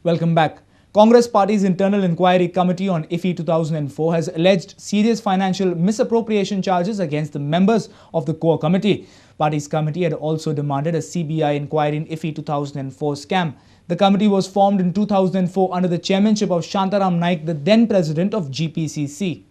Welcome back. Congress Party's Internal Inquiry Committee on IFFI 2004 has alleged serious financial misappropriation charges against the members of the core committee. Party's committee had also demanded a CBI inquiry in IFFI 2004 scam. The committee was formed in 2004 under the chairmanship of Shantaram Naik, the then president of GPCC.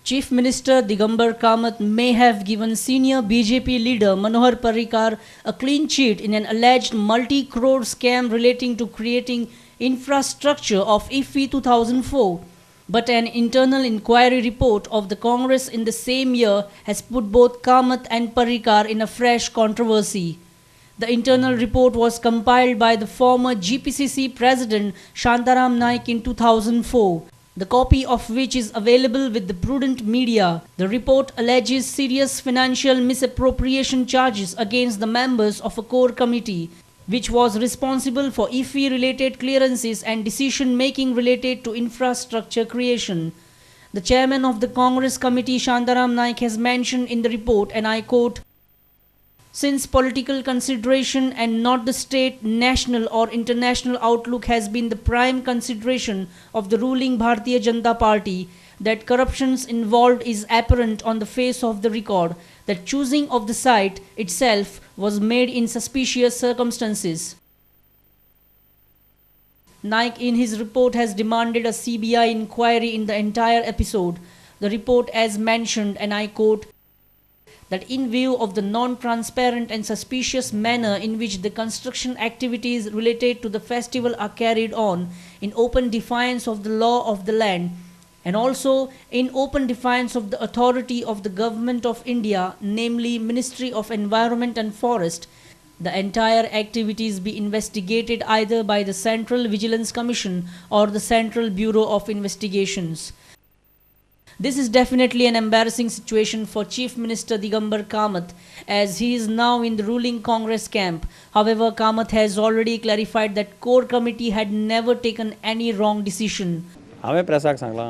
Chief Minister Digambar Kamath may have given senior BJP leader Manohar Parrikar a clean sheet in an alleged multi-crore scam relating to creating infrastructure of IFFI 2004. But an internal inquiry report of the Congress in the same year has put both Kamath and Parrikar in a fresh controversy. The internal report was compiled by the former GPCC president Shantaram Naik in 2004. The copy of which is available with the prudent media. The report alleges serious financial misappropriation charges against the members of a core committee, which was responsible for IFFI-related clearances and decision-making related to infrastructure creation. The chairman of the Congress committee, Shantaram Naik, has mentioned in the report, and I quote, "Since political consideration and not the state, national or international outlook has been the prime consideration of the ruling Bharatiya Janata Party, that corruptions involved is apparent on the face of the record, that choosing of the site itself was made in suspicious circumstances." Naik in his report has demanded a CBI inquiry in the entire episode. The report as mentioned, and I quote, that in view of the non-transparent and suspicious manner in which the construction activities related to the festival are carried on, in open defiance of the law of the land, and also in open defiance of the authority of the Government of India, namely Ministry of Environment and Forest, the entire activities be investigated either by the Central Vigilance Commission or the Central Bureau of Investigations. This is definitely an embarrassing situation for Chief Minister Digambar Kamath, as he is now in the ruling Congress camp. However, Kamath has already clarified that core committee had never taken any wrong decision. हांवें प्रेसाक सांगलां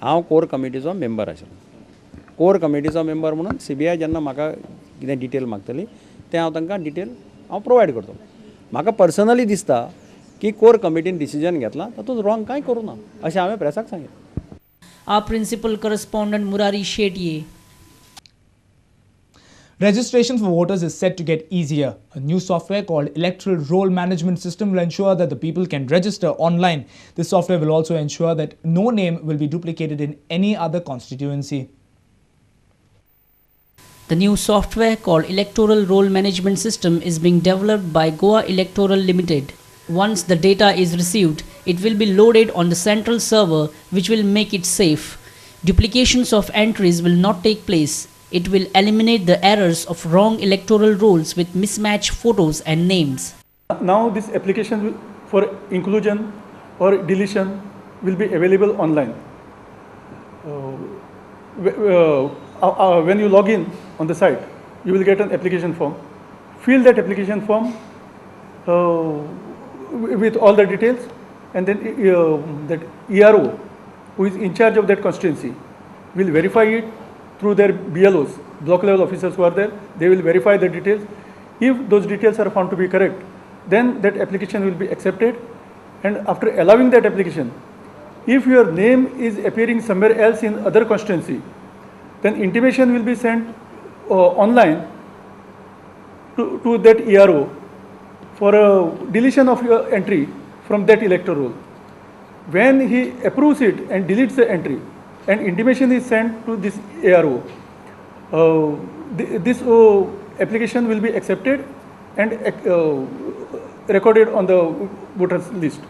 हांव core कमिटीचो member आशिल्लो. Core कमिटीचो member म्हणून CBI जेन्ना म्हाका कितें detail मागतली तें हांव तांकां डिटेल हांव प्रोवायड करतलो. म्हाका पर्सनली दिसता की कोर कमिटीन डिसिजन घेतलां तातूंत रॉंग कांय करूं ना अशें हांवें प्रेसाक सांगितलें. Our principal correspondent Murari Shetye. Registration for voters is set to get easier. A new software called Electoral Roll Management System will ensure that the people can register online. This software will also ensure that no name will be duplicated in any other constituency. The new software called Electoral Roll Management System is being developed by Goa Electoral Limited. Once the data is received, it will be loaded on the central server, which will make it safe. Duplications of entries will not take place. It will eliminate the errors of wrong electoral rolls with mismatched photos and names. Now this application for inclusion or deletion will be available online. When you log in on the site, you will get an application form. Fill that application form with all the details, and then that ERO, who is in charge of that constituency, will verify it through their BLOs, block level officers who are there. They will verify the details. If those details are found to be correct, then that application will be accepted. And after allowing that application, if your name is appearing somewhere else in other constituency, then intimation will be sent online to that ERO for a deletion of your entry from that electoral roll. When he approves it and deletes the entry, an intimation is sent to this ARO. This application will be accepted and recorded on the voters list,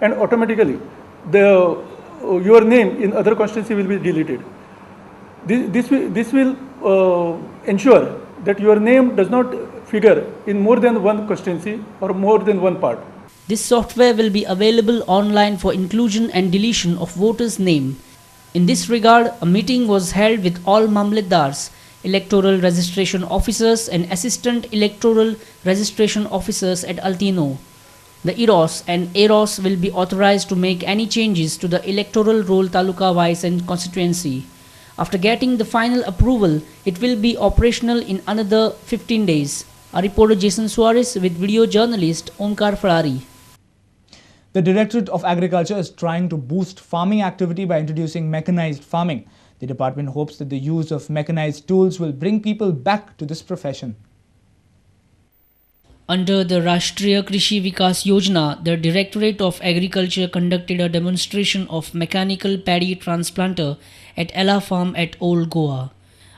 and automatically your name in other constituency will be deleted. This will ensure that your name does not figure in more than one constituency or more than one part. This software will be available online for inclusion and deletion of voters' name. In this regard, a meeting was held with all Mamlatdars, electoral registration officers and assistant electoral registration officers at Altino. The EROS and AROS will be authorized to make any changes to the electoral roll taluka wise and constituency. After getting the final approval, it will be operational in another 15 days. Our reporter Jason Suarez with video journalist Omkar Farari. The Directorate of Agriculture is trying to boost farming activity by introducing mechanized farming. The department hopes that the use of mechanized tools will bring people back to this profession. Under the Rashtriya Krishi Vikas Yojana, the Directorate of Agriculture conducted a demonstration of mechanical paddy transplanter at Ella Farm at Old Goa.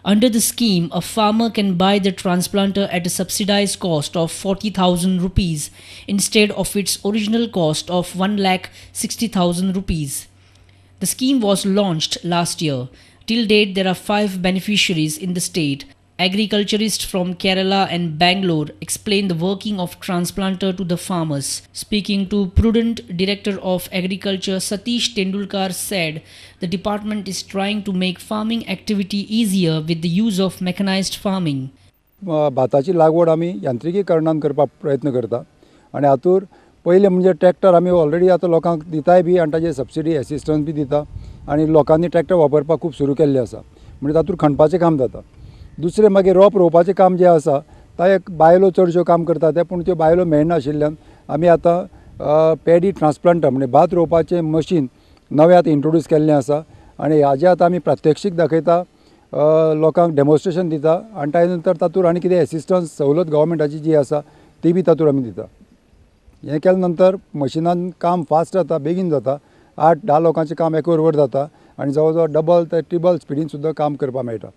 Under the scheme, a farmer can buy the transplanter at a subsidized cost of 40,000 rupees instead of its original cost of 1,60,000 rupees. The scheme was launched last year. Till date, there are 5 beneficiaries in the state. Agriculturists from Kerala and Bangalore explain the working of transplanter to the farmers. Speaking to Prudent, Director of Agriculture Satish Tendulkar said the department is trying to make farming activity easier with the use of mechanized farming. भाताची लागवड आमी यांत्रिकीकरणान करपाक प्रयत्न करता आनी हातूर पयले म्हणजे tractor आमी ऑलरेडी आतां लोकांक दिताय बी आनी ताजेर सबसिडी एसिस्टन्स बी दिता आनी लोकांनी ट्रॅक्टर वापरपाक खूब सुरू केल्लें आसा म्हणजे तातूंत खणपाचें काम जाता. दुसरें मागीर रोप रोवपाचें काम जें आसा ता एक बायलो चडश्यो काम करता ते पूण त्यो बायलो मेळनाशिल्ल्यान आमी आतां पॅडी ट्रान्सप्लांटर म्हणजे भात रोवपाचें मशीन नवें आतां इंट्रोड्यूस केल्लें आसा आनी हाजें आतां आमी प्रात्यक्षीक दाखयता लोकांक डेमॉन्स्ट्रेशन दिता आनी ताजे नंतर तातूंत आनी कितें एसिस्टन्स सवलत गव्हर्मेंटाची जी आसा ती बी तातूंत आमी दिता. हें केल्या नंतर मशिनान काम फास्ट जाता बेगीन जाता 8-10 लोकांचें काम एका वरभर जाता आनी जवळ जवळ डबल ते ट्रिबल स्पिडीन सुद्दां काम करपाक मेळटा.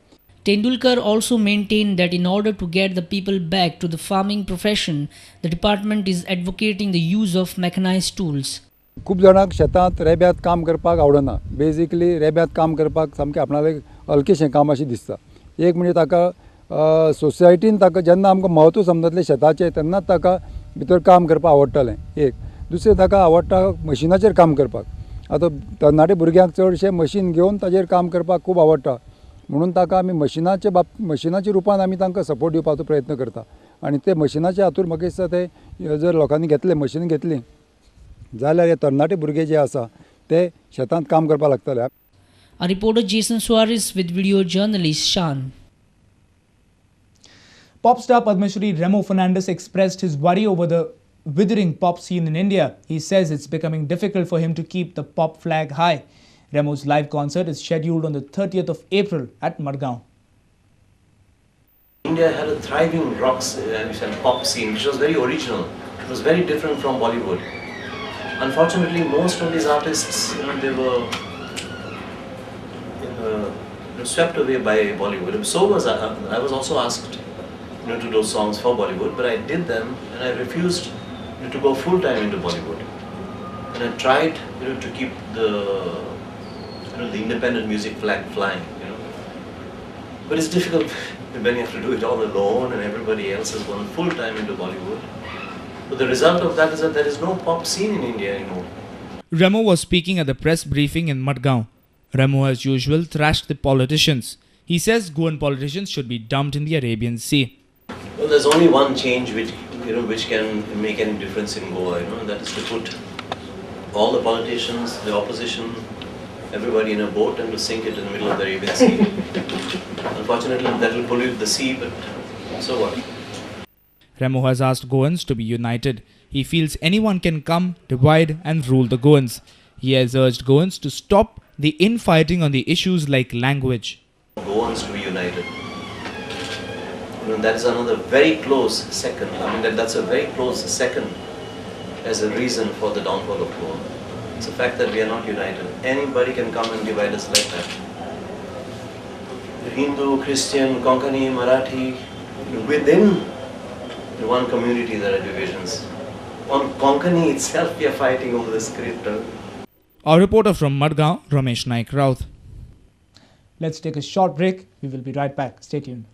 Tendulkar also maintained that in order to get the people back to the farming profession, the department is advocating the use of mechanized tools. खूब जाणांक शेतांत रेब्यात काम करपाक आवडना. बेजिकली रेब्यात काम करपाक सामकें आपणालें हलकेशें काम अशें दिसता. एक म्हणजे ताका सोसायटीन ताका जेन्ना आमकां म्हत्व समजतलें शेताचें तेन्नाच ताका भितर काम करपाक आवडटलें एक. दुसरें ताका आवडटा मशिनाचेर काम करपाक. आतां तरणाटे भुरग्यांक चडशें मशीन घेवन ताजेर काम करपाक खूब आवडटा म्हणून ताका आमी मशिनाच्या रुपान आमी तांकां सपोर्ट दिवपाचो प्रयत्न करता आनी ते मशिनाच्या हातूंत म्हाका दिसता ते जर लोकांनी घेतले मशीन घेतली जाल्यार हे तरणाटे भुरगे जे आसा ते शेतांत काम करपाक लागतले. A reporter Jason Suarez with video journalist Shan. Pop star Padma Shri Remo Fernandez expressed his worry over the withering pop scene in India. He says it's becoming difficult for him to keep the pop flag high. Remo's live concert is scheduled on the 30th of April at Madgaon. India had a thriving rock and pop scene which was very original. It was very different from Bollywood. Unfortunately, most of these artists, they were swept away by Bollywood. So was I was also asked, to do songs for Bollywood, but I did them and I refused to go full time into Bollywood. And I tried, to keep the independent music flag flying, But it's difficult when you have to do it all alone and everybody else has gone full time into Bollywood. But the result of that is that there is no pop scene in India anymore. Remo was speaking at the press briefing in Madgaon. Remo, as usual, thrashed the politicians. He says Goan politicians should be dumped in the Arabian Sea. Well, there's only one change which can make any difference in Goa, and that is to put all the politicians, the opposition, everybody in a boat and to sink it in the middle of the Arabian Sea. Unfortunately, that will pollute the sea, but so what? Remo has asked Goans to be united. He feels anyone can come, divide and rule the Goans. He has urged Goans to stop the infighting on the issues like language. Goans to be united. That is another very close second. That's a very close second as a reason for the downfall of Goa. It's the fact that we are not united. Anybody can come and divide us like that. Hindu, Christian, Konkani, Marathi, within one community there are divisions. On Konkani itself we are fighting over the script. Our reporter from Madgaon, Ramesh Naik Raut. Let's take a short break. We will be right back. Stay tuned.